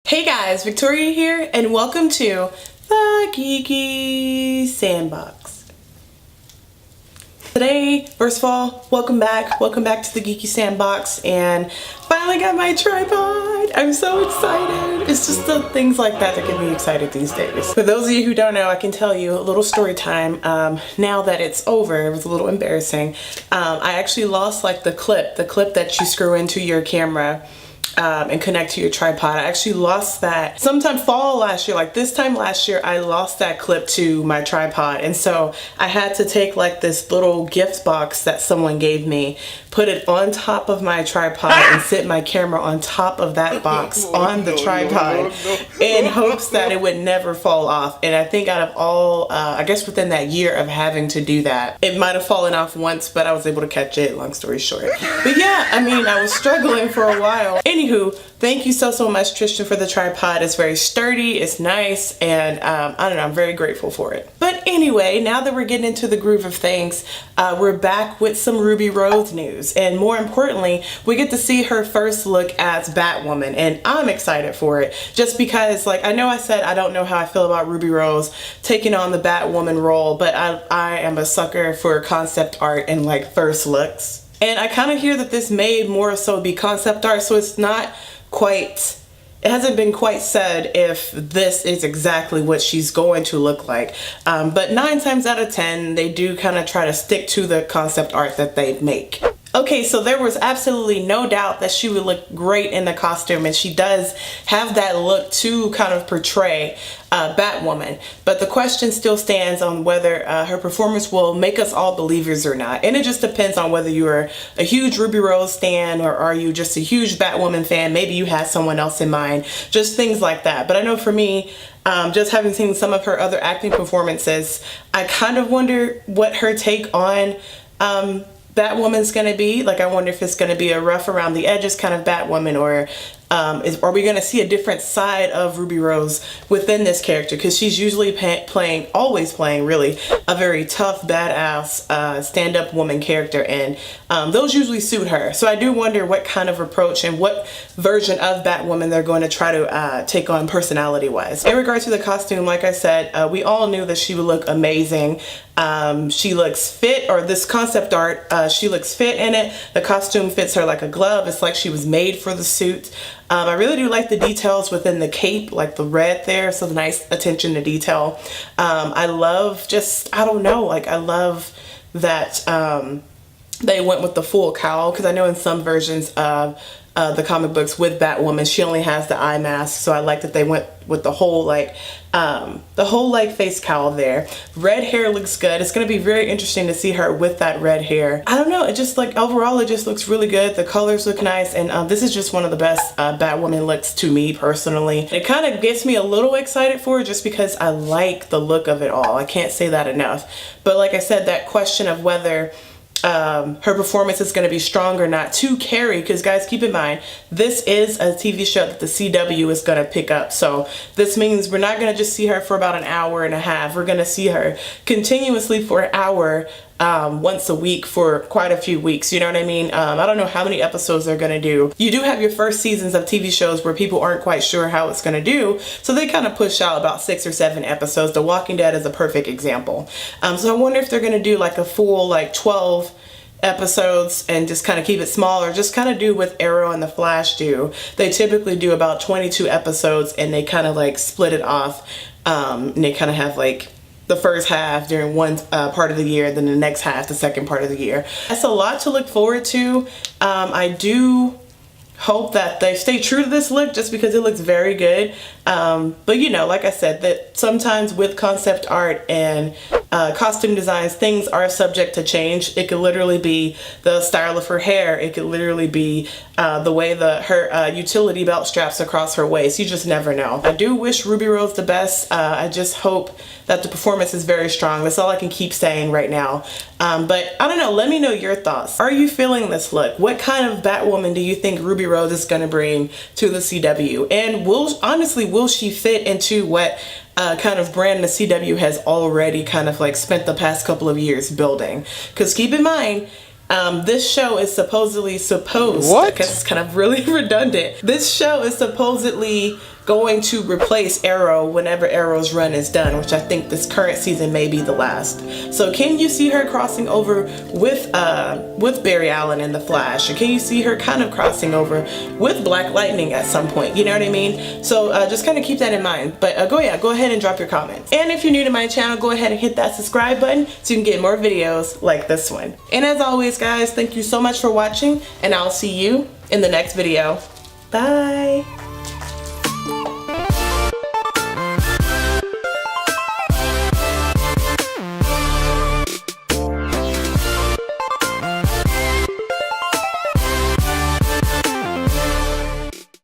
Hey guys, Victoria here, and welcome to the Geeky Sandbox. Today, first of all, welcome back to the Geeky Sandbox, and finally got my tripod. I'm so excited. It's just the things like that get me excited these days. For those of you who don't know, I can tell you a little story time. Now that it's over, it was a little embarrassing. I actually lost like the clip that you screw into your camera and connect to your tripod. I actually lost that sometime fall last year, like this time last year. I lost that clip to my tripod, and so I had to take like this little gift box that someone gave me, put it on top of my tripod and sit my camera on top of that box on the tripod in hopes that it would never fall off. And I think out of all I guess within that year of having to do that, it might have fallen off once, but I was able to catch it, long story short. But yeah, I mean, I was struggling for a while. Anywho, thank you so much, Tristan, for the tripod. It's very sturdy, it's nice, and I don't know, I'm very grateful for it. But anyway, now that we're getting into the groove of things, we're back with some Ruby Rose news, and more importantly, we get to see her first look as Batwoman, and I'm excited for it, just because, like, I know I said I don't know how I feel about Ruby Rose taking on the Batwoman role, but I am a sucker for concept art and like first looks. And I kind of hear that this may more so be concept art, so it's not quite, it hasn't been quite said if this is exactly what she's going to look like. But 9 times out of 10, they do kind of try to stick to the concept art that they make. Okay, so there was absolutely no doubt that she would look great in the costume, and she does have that look to kind of portray Batwoman. But the question still stands on whether her performance will make us all believers or not. And it just depends on whether you are a huge Ruby Rose stan or are you just a huge Batwoman fan. Maybe you had someone else in mind, just things like that. But I know for me, just having seen some of her other acting performances, I kind of wonder what her take on Batwoman's gonna be. Like, I wonder if it's gonna be a rough around the edges kind of Batwoman, or are we gonna see a different side of Ruby Rose within this character? Because she's usually always playing really a very tough, badass, stand-up woman character, and those usually suit her. So I do wonder what kind of approach and what version of Batwoman they're going to try to take on personality-wise. In regards to the costume, like I said, we all knew that she would look amazing. She looks fit, or this concept art, she looks fit in it. The costume fits her like a glove. It's like she was made for the suit. I really do like the details within the cape, like the red there, so nice attention to detail. I love I don't know, like I love that they went with the full cowl, because I know in some versions of the comic books with Batwoman, she only has the eye mask, so I like that they went with the whole face cowl there. Red hair looks good. It's going to be very interesting to see her with that red hair. I don't know, it just, like, overall it just looks really good. The colors look nice, and this is just one of the best Batwoman looks to me personally. It kind of gets me a little excited for it just because I like the look of it all. I can't say that enough. But like I said, that question of whether her performance is going to be strong or not to carry, because guys, keep in mind, this is a TV show that the CW is going to pick up. So this means we're not going to just see her for about an hour and a half. We're going to see her continuously for an hour once a week for quite a few weeks, you know what I mean? I don't know how many episodes they're gonna do. You do have your first seasons of TV shows where people aren't quite sure how it's gonna do, so they kind of push out about 6 or 7 episodes. The Walking Dead is a perfect example. So I wonder if they're gonna do like a full like 12 episodes and just kind of keep it small, or just kind of do what Arrow and the Flash do. They typically do about 22 episodes, and they kind of like split it off, and they kind of have like the first half during one part of the year, then the next half the second part of the year. That's a lot to look forward to. I do hope that they stay true to this look, just because it looks very good. But you know, like I said, that sometimes with concept art and costume designs, things are subject to change. It could literally be the style of her hair. It could literally be the way her utility belt straps across her waist. You just never know. I do wish Ruby Rose the best. I just hope that the performance is very strong. That's all I can keep saying right now. But I don't know, let me know your thoughts. Are you feeling this look? What kind of Batwoman do you think Ruby Rose is gonna bring to the CW? And will she fit into what kind of brand the CW has already kind of like spent the past couple of years building? Because keep in mind, this show is supposed, I guess it's kind of really redundant. This show is supposedly going to replace Arrow whenever Arrow's run is done, which I think this current season may be the last. So can you see her crossing over with Barry Allen and the Flash? Or can you see her kind of crossing over with Black Lightning at some point? You know what I mean? So just kind of keep that in mind. But go ahead and drop your comments. And if you're new to my channel, go ahead and hit that subscribe button so you can get more videos like this one. And as always, guys, thank you so much for watching, and I'll see you in the next video. Bye.